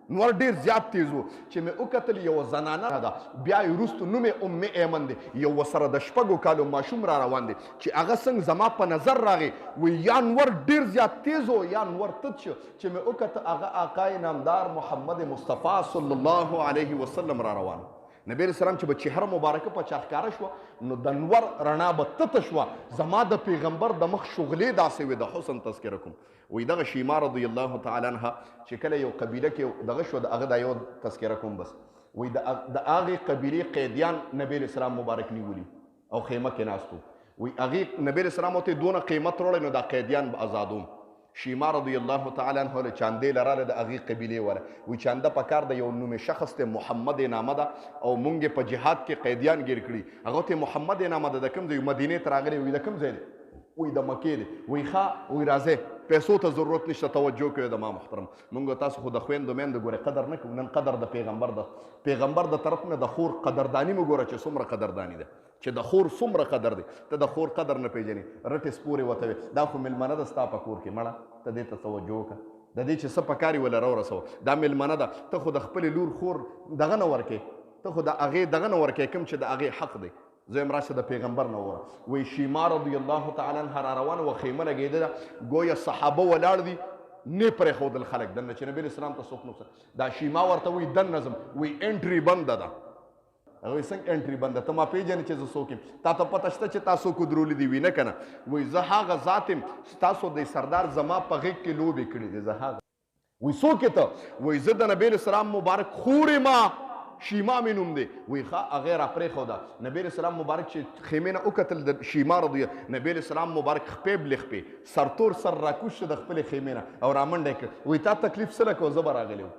نور ډیر زیات تیز و چې مې وکتل یوه زنانه ده بیا یې وروستو نوم یې ام ایمن دی یو ورسره د 6 کالو ماشوم را روان دی چې هغه څنګه زما په نظر راغی وی یا نور ډیر زیات تیز و یا نور تت شو چې مې وکته هغه آقای نامدار محمد مصطفی صلی الله علیه وسلم را روان نبی علیہ السلام چې به چهره مبارکه په چا ښکاره شوه نو د نور رڼا به تته شوه زما د پیغمبر د مخ شغلې داسې وې د حسن تذکره کوم وی دغه شیما رضی الله تعالی عنها چې کله یو قبیله کې دغه شو د هغه دا یو تذکره کوم بس وی د هغې قبیلې قیدیان نبی علیہ السلام مبارک نیولي او خیمه کې ناست وی هغې نبی علیہ السلام ورته دونه قیمت وروړی نو دا قیدیان به ازادوم شیما رضی الله تعالی عنه له چاندې لراله د هغې قبیلې وله وی چانده په کار د یو نومې شخص ته محمد نامه ده او مونږ په جهاد کې قیدیان ګیر کړي هغه ته محمد نامه ده د کوم ځای مدینې ته راغلی وی د کوم ځای دی وی د مکې دی وی ښه وی راځئ پیسو ته ضرورت نشته توجه کوئ د ما محترم مونږ تاسو خو د خویندو میندو ګورئ قدر نه کوو نن قدر د پیغمبر د طرف نه د خور قدرداني مو ګوره چې څومره قدرداني ده چې د خور څومره قدر دی ته د خور قدر نه پیژنې رټې سپورې ورته وې دا خو میلمنه ده ستا په کور کې مړه ته دې ته توجه وکړه د دې چې څه پکار وي وله راورسوه دا میلمنه ده ته خو د خپلې لور خور دغه نه ورکې ته خو د هغې دغه نه ورکې کوم چې د هغې حق دی زه یم راشه د پیغمبر نه وره وی شیما رضی الله تعالی عنها را روانه وه خیمه لګېده ده ګویا صحابه ولاړ دي نه پرېښودل خلک دننه چې نبي علیه السلام ته څوک نه دا شیما ورته وی دننه ځم وی انټري بنده ده هغه وایي څنګه انټري بنده ته ما پېژنې چې زه څوک یم تا ته پته شته چې تا څوک درولي دي وي نه که نه وایي زه هغه ذات یم ستاسو د سردار زما په غېږ کې لوبې کړي دي زه هغه وایي څوک یې ته وایي زه د نبي علیه السلام مبارک خور یم شیما مې نوم دی وایي ښه هغې را پرېښوده نبي علیه السلام مبارک چې خیمې نه وکتل د شیما رضی نبي علیه السلام مبارک خپې بلې خپې سرتور سر راکوز شه د خپلې خیمې نه او رامنډه یې کړ وایي تا تکلیف څه لکه زه به راغلی وم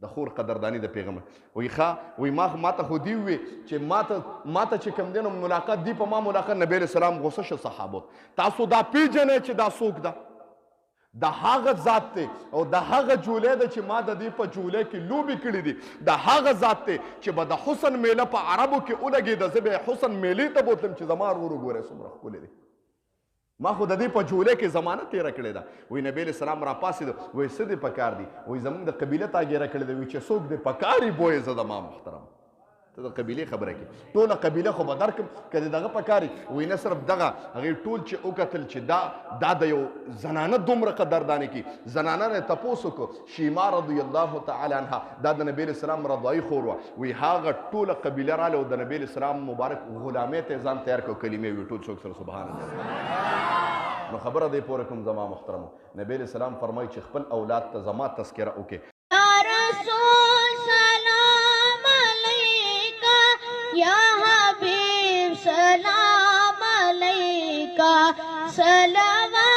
د خور قدردانی د پیغمبر وایي ښه وایي ما ته خو دي ووې چې ما ته چې کوم دی نو ملاقات دی په ما ملاقات نبي علیه السلام غوسه شه صحابو تاسو دا پیژنئ چې دا څوک ده د هغه ذات دی او د هغه جولۍ ده چې ما د دې په جولۍ کې لوبې کړي دي د هغه ذات دی چې به د حسن میله په عربو کې ولګېده زه به یې حسن میلې ته بوتلم چې زما ورور وګورئ څومره ښکلی دی ما خو د دې په جولۍ کې زمانه تېره کړې ده وایي نبي علیه السلام راپاڅېده وایي څه دې پکار دي وایي زموږ د قبیله تاګیره کړې ده وایي چې څوک دې پکار یې بویې زه د ما محترم ته د قبیلې خبره کې ټوله قبیله خو به درکړم که د دغه پکار وي وایي نه صرف دغه هغې ټول چې وکتل چې دا د یو زنانه دومره قدردانې کي زنانه نه یې تپوس وکړو شیما رضی الله تعالی عنها دا د نبي علیه السلام رضایي خور وه وایي هغه ټوله قبیله راله او د نبي علیه السلام مبارک غلامۍ ته یې ځان تیار کړو کلمې وي ټول څوک سره سبحان الله نو خبره دی پورې کوم زما محترمو نبي علیه السلام فرمایي چې خپل اولاد ته زما تذکره وکړي یا حبیب سلام علیکہ صلوات